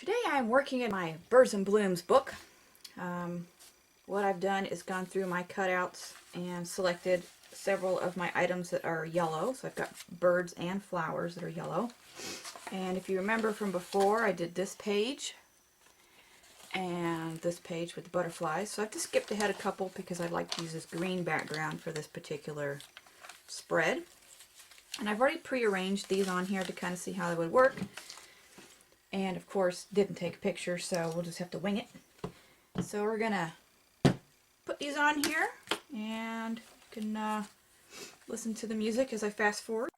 Today I'm working in my Birds and Blooms book. What I've done is gone through my cutouts and selected several of my items that are yellow. So I've got birds and flowers that are yellow. And if you remember from before, I did this page and this page with the butterflies. So I've just skipped ahead a couple because I'd like to use this green background for this particular spread. And I've already pre-arranged these on here to kind of see how they would work. And of course, didn't take a picture, so we'll just have to wing it. So we're gonna put these on here, and you can listen to the music as I fast forward.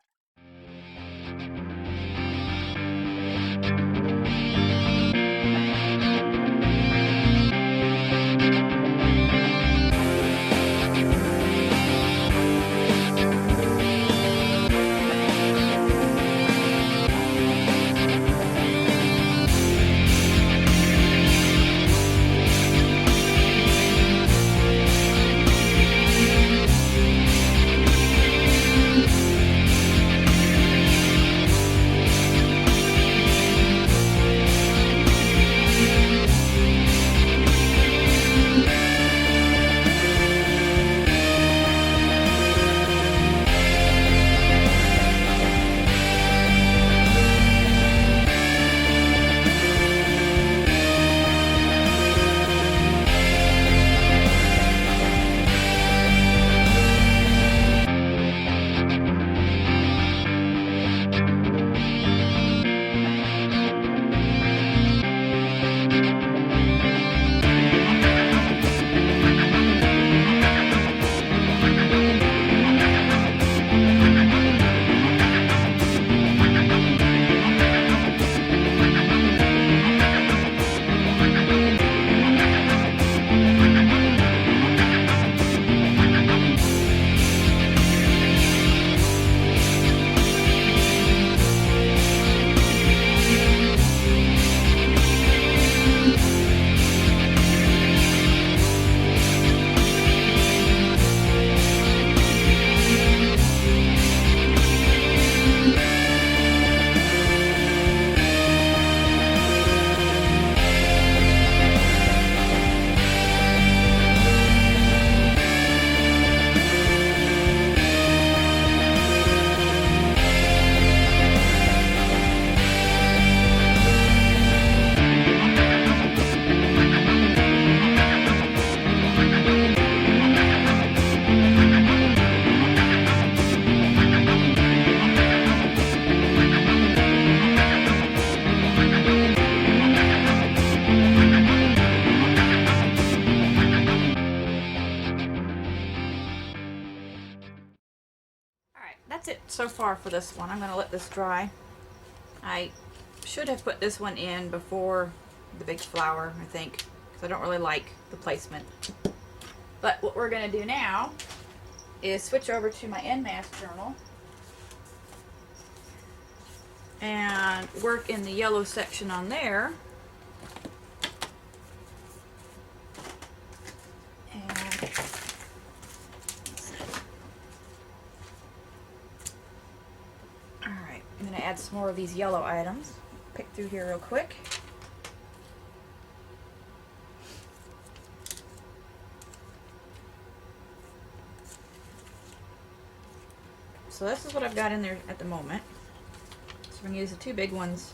That's it so far for this one. I'm going to let this dry. I should have put this one in before the big flower, I think, because I don't really like the placement. But what we're going to do now is switch over to my NMAS journal and work in the yellow section on there. I'm going to add some more of these yellow items. Pick through here real quick. So this is what I've got in there at the moment. So we're going to use the two big ones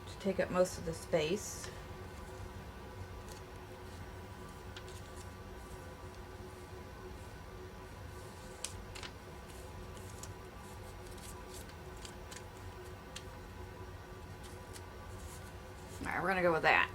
to take up most of the space. Alright, we're going to go with that.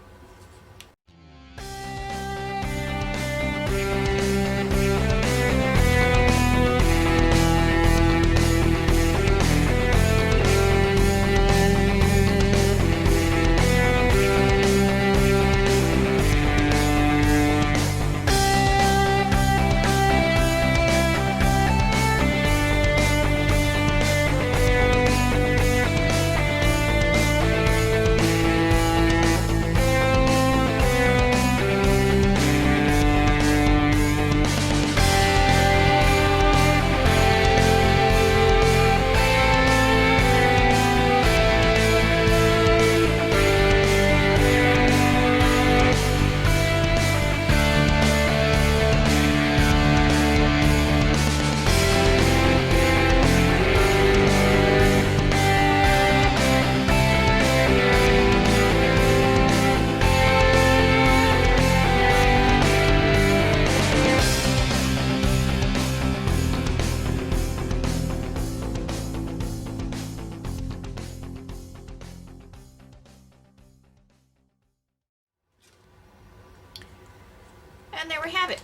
And there we have it.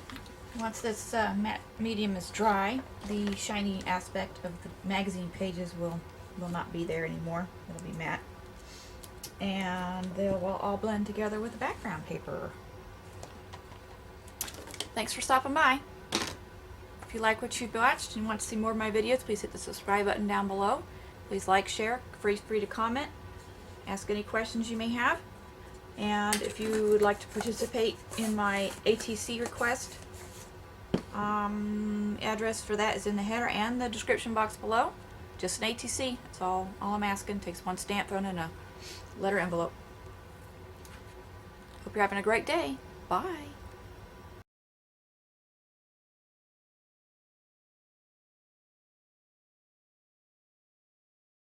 Once this matte medium is dry, the shiny aspect of the magazine pages will not be there anymore. It'll be matte. And they will all blend together with the background paper. Thanks for stopping by. If you like what you've watched and want to see more of my videos, please hit the subscribe button down below. Please like, share, free to comment, ask any questions you may have. And if you would like to participate in my ATC request, address for that is in the header and the description box below. Just an ATC, that's all I'm asking. Takes one stamp thrown in a letter envelope. Hope you're having a great day. Bye.